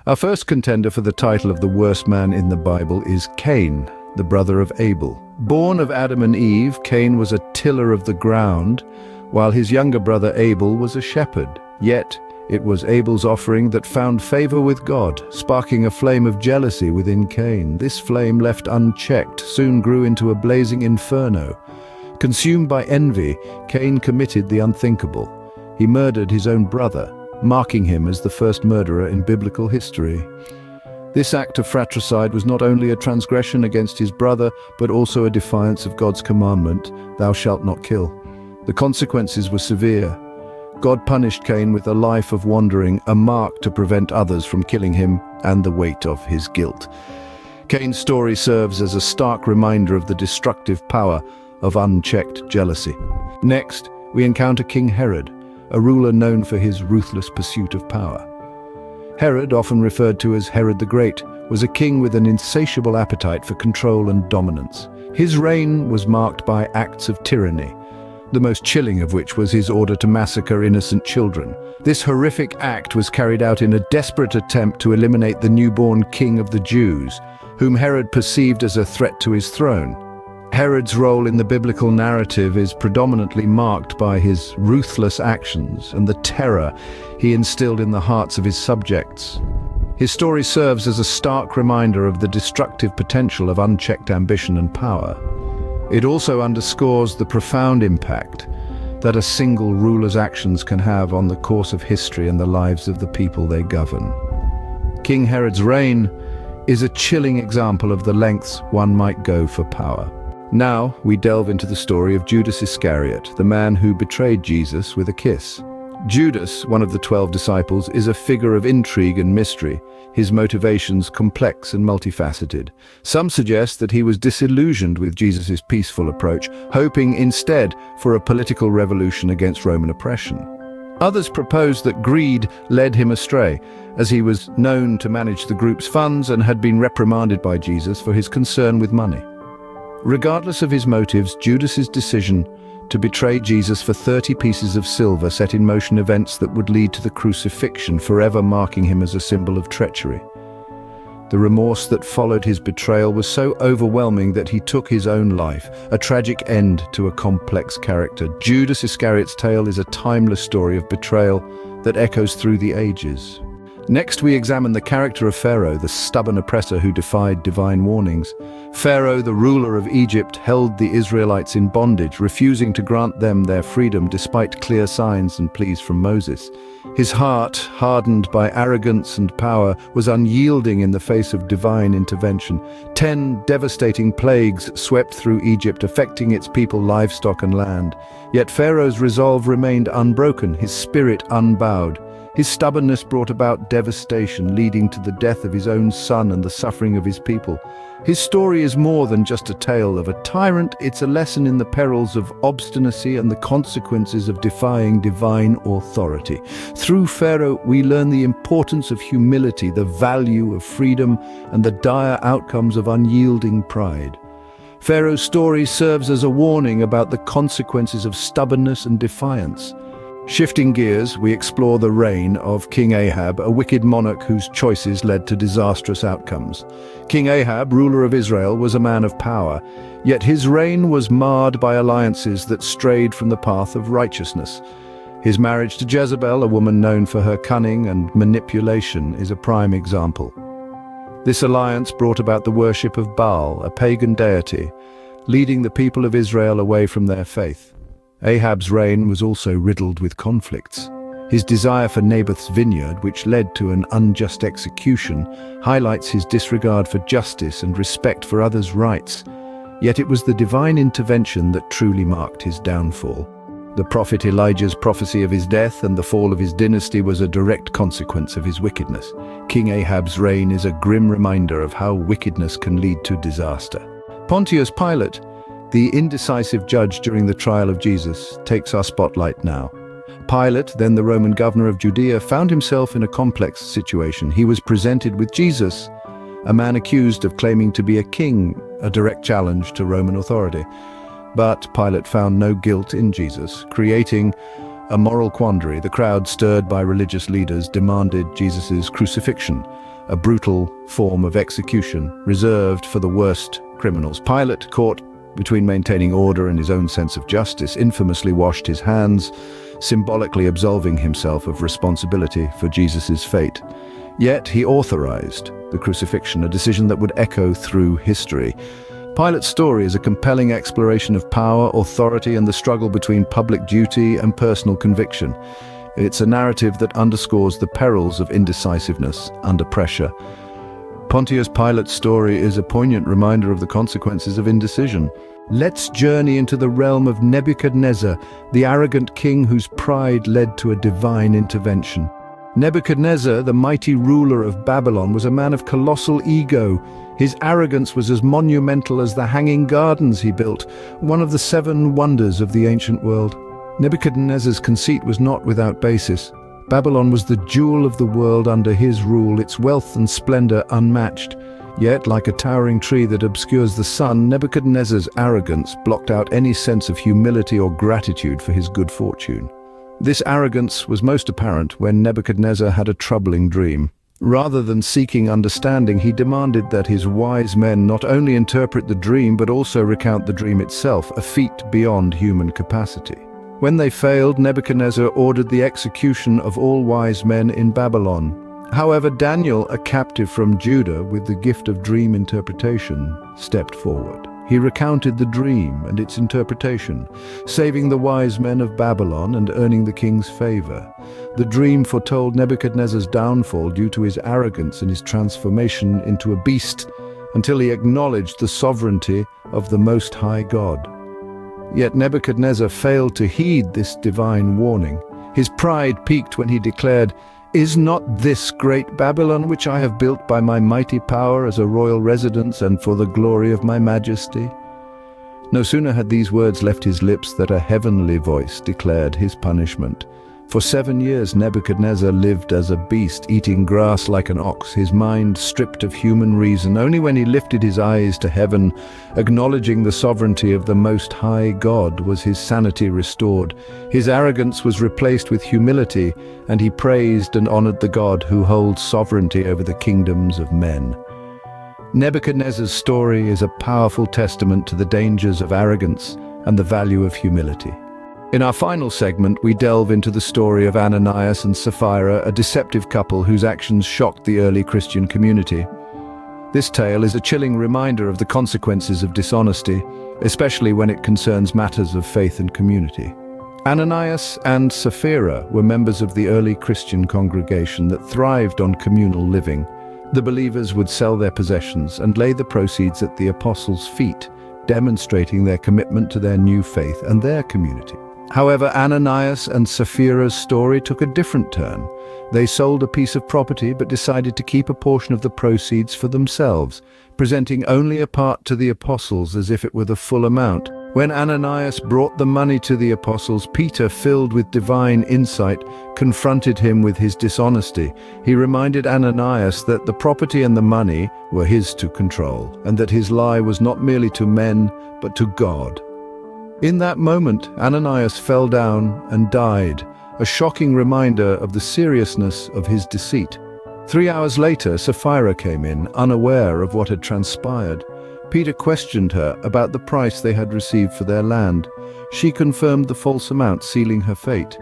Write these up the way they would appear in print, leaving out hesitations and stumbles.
Our first contender for the title of the worst man in the Bible is Cain, the brother of Abel. Born of Adam and Eve, Cain was a tiller of the ground, while his younger brother Abel was a shepherd. Yet, it was Abel's offering that found favor with God, sparking a flame of jealousy within Cain. This flame, left unchecked, soon grew into a blazing inferno. Consumed by envy, Cain committed the unthinkable. He murdered his own brother, marking him as the first murderer in biblical history. This act of fratricide was not only a transgression against his brother, but also a defiance of God's commandment, "Thou shalt not kill." The consequences were severe. God punished Cain with a life of wandering, a mark to prevent others from killing him, and the weight of his guilt. Cain's story serves as a stark reminder of the destructive power of unchecked jealousy. Next, we encounter King Herod, a ruler known for his ruthless pursuit of power. Herod, often referred to as Herod the Great, was a king with an insatiable appetite for control and dominance. His reign was marked by acts of tyranny, the most chilling of which was his order to massacre innocent children. This horrific act was carried out in a desperate attempt to eliminate the newborn king of the Jews, whom Herod perceived as a threat to his throne. Herod's role in the biblical narrative is predominantly marked by his ruthless actions and the terror he instilled in the hearts of his subjects. His story serves as a stark reminder of the destructive potential of unchecked ambition and power. It also underscores the profound impact that a single ruler's actions can have on the course of history and the lives of the people they govern. King Herod's reign is a chilling example of the lengths one might go for power. Now we delve into the story of Judas Iscariot, the man who betrayed Jesus with a kiss. Judas, one of the 12 disciples, is a figure of intrigue and mystery, his motivations complex and multifaceted. Some suggest that he was disillusioned with Jesus' peaceful approach, hoping instead for a political revolution against Roman oppression. Others propose that greed led him astray, as he was known to manage the group's funds and had been reprimanded by Jesus for his concern with money. Regardless of his motives, Judas's decision to betray Jesus for 30 pieces of silver set in motion events that would lead to the crucifixion, forever marking him as a symbol of treachery. The remorse that followed his betrayal was so overwhelming that he took his own life, a tragic end to a complex character. Judas Iscariot's tale is a timeless story of betrayal that echoes through the ages. Next, we examine the character of Pharaoh, the stubborn oppressor who defied divine warnings. Pharaoh, the ruler of Egypt, held the Israelites in bondage, refusing to grant them their freedom despite clear signs and pleas from Moses. His heart, hardened by arrogance and power, was unyielding in the face of divine intervention. 10 devastating plagues swept through Egypt, affecting its people, livestock, and land. Yet Pharaoh's resolve remained unbroken, his spirit unbowed. His stubbornness brought about devastation, leading to the death of his own son and the suffering of his people. His story is more than just a tale of a tyrant, it's a lesson in the perils of obstinacy and the consequences of defying divine authority. Through Pharaoh, we learn the importance of humility, the value of freedom, and the dire outcomes of unyielding pride. Pharaoh's story serves as a warning about the consequences of stubbornness and defiance. Shifting gears, we explore the reign of King Ahab, a wicked monarch whose choices led to disastrous outcomes. King Ahab, ruler of Israel, was a man of power, yet his reign was marred by alliances that strayed from the path of righteousness. His marriage to Jezebel, a woman known for her cunning and manipulation, is a prime example. This alliance brought about the worship of Baal, a pagan deity, leading the people of Israel away from their faith. Ahab's reign was also riddled with conflicts. His desire for Naboth's vineyard, which led to an unjust execution, highlights his disregard for justice and respect for others' rights. Yet it was the divine intervention that truly marked his downfall. The prophet Elijah's prophecy of his death and the fall of his dynasty was a direct consequence of his wickedness. King Ahab's reign is a grim reminder of how wickedness can lead to disaster. Pontius Pilate, the indecisive judge during the trial of Jesus, takes our spotlight now. Pilate, then the Roman governor of Judea, found himself in a complex situation. He was presented with Jesus, a man accused of claiming to be a king, a direct challenge to Roman authority. But Pilate found no guilt in Jesus, creating a moral quandary. The crowd, stirred by religious leaders, demanded Jesus' crucifixion. a brutal form of execution reserved for the worst criminals. Pilate, caught between maintaining order and his own sense of justice, infamously washed his hands, symbolically absolving himself of responsibility for Jesus' fate. Yet he authorized the crucifixion, a decision that would echo through history. Pilate's story is a compelling exploration of power, authority, and the struggle between public duty and personal conviction. It's a narrative that underscores the perils of indecisiveness under pressure. Pontius Pilate's story is a poignant reminder of the consequences of indecision. Let's journey into the realm of Nebuchadnezzar, the arrogant king whose pride led to a divine intervention. Nebuchadnezzar, the mighty ruler of Babylon, was a man of colossal ego. His arrogance was as monumental as the hanging gardens he built, one of the 7 wonders of the ancient world. Nebuchadnezzar's conceit was not without basis. Babylon was the jewel of the world under his rule, its wealth and splendor unmatched. Yet, like a towering tree that obscures the sun, Nebuchadnezzar's arrogance blocked out any sense of humility or gratitude for his good fortune. This arrogance was most apparent when Nebuchadnezzar had a troubling dream. Rather than seeking understanding, he demanded that his wise men not only interpret the dream but also recount the dream itself, a feat beyond human capacity. When they failed, Nebuchadnezzar ordered the execution of all wise men in Babylon. However, Daniel, a captive from Judah with the gift of dream interpretation, stepped forward. He recounted the dream and its interpretation, saving the wise men of Babylon and earning the king's favor. The dream foretold Nebuchadnezzar's downfall due to his arrogance and his transformation into a beast, until he acknowledged the sovereignty of the Most High God. Yet Nebuchadnezzar failed to heed this divine warning. His pride peaked when he declared, "Is not this great Babylon which I have built by my mighty power as a royal residence and for the glory of my majesty?" No sooner had these words left his lips that a heavenly voice declared his punishment. For 7 years Nebuchadnezzar lived as a beast, eating grass like an ox, his mind stripped of human reason. Only when he lifted his eyes to heaven, acknowledging the sovereignty of the Most High God, was his sanity restored. His arrogance was replaced with humility, and he praised and honored the God who holds sovereignty over the kingdoms of men. Nebuchadnezzar's story is a powerful testament to the dangers of arrogance and the value of humility. In our final segment, we delve into the story of Ananias and Sapphira, a deceptive couple whose actions shocked the early Christian community. This tale is a chilling reminder of the consequences of dishonesty, especially when it concerns matters of faith and community. Ananias and Sapphira were members of the early Christian congregation that thrived on communal living. The believers would sell their possessions and lay the proceeds at the apostles' feet, demonstrating their commitment to their new faith and their community. However, Ananias and Sapphira's story took a different turn. They sold a piece of property but decided to keep a portion of the proceeds for themselves, presenting only a part to the apostles as if it were the full amount. When Ananias brought the money to the apostles, Peter, filled with divine insight, confronted him with his dishonesty. He reminded Ananias that the property and the money were his to control, and that his lie was not merely to men, but to God. In that moment, Ananias fell down and died, a shocking reminder of the seriousness of his deceit. 3 hours later, Sapphira came in, unaware of what had transpired. Peter questioned her about the price they had received for their land. She confirmed the false amount, sealing her fate.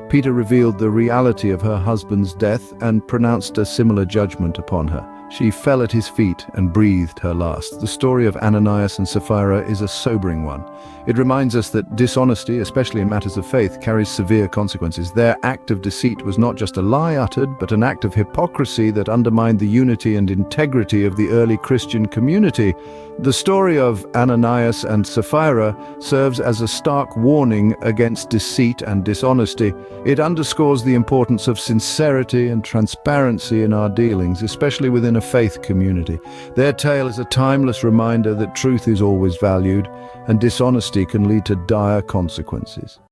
Peter revealed the reality of her husband's death and pronounced a similar judgment upon her. She fell at his feet and breathed her last. The story of Ananias and Sapphira is a sobering one. It reminds us that dishonesty, especially in matters of faith, carries severe consequences. Their act of deceit was not just a lie uttered, but an act of hypocrisy that undermined the unity and integrity of the early Christian community. The story of Ananias and Sapphira serves as a stark warning against deceit and dishonesty. It underscores the importance of sincerity and transparency in our dealings, especially within a faith community. Their tale is a timeless reminder that truth is always valued, and dishonesty can lead to dire consequences.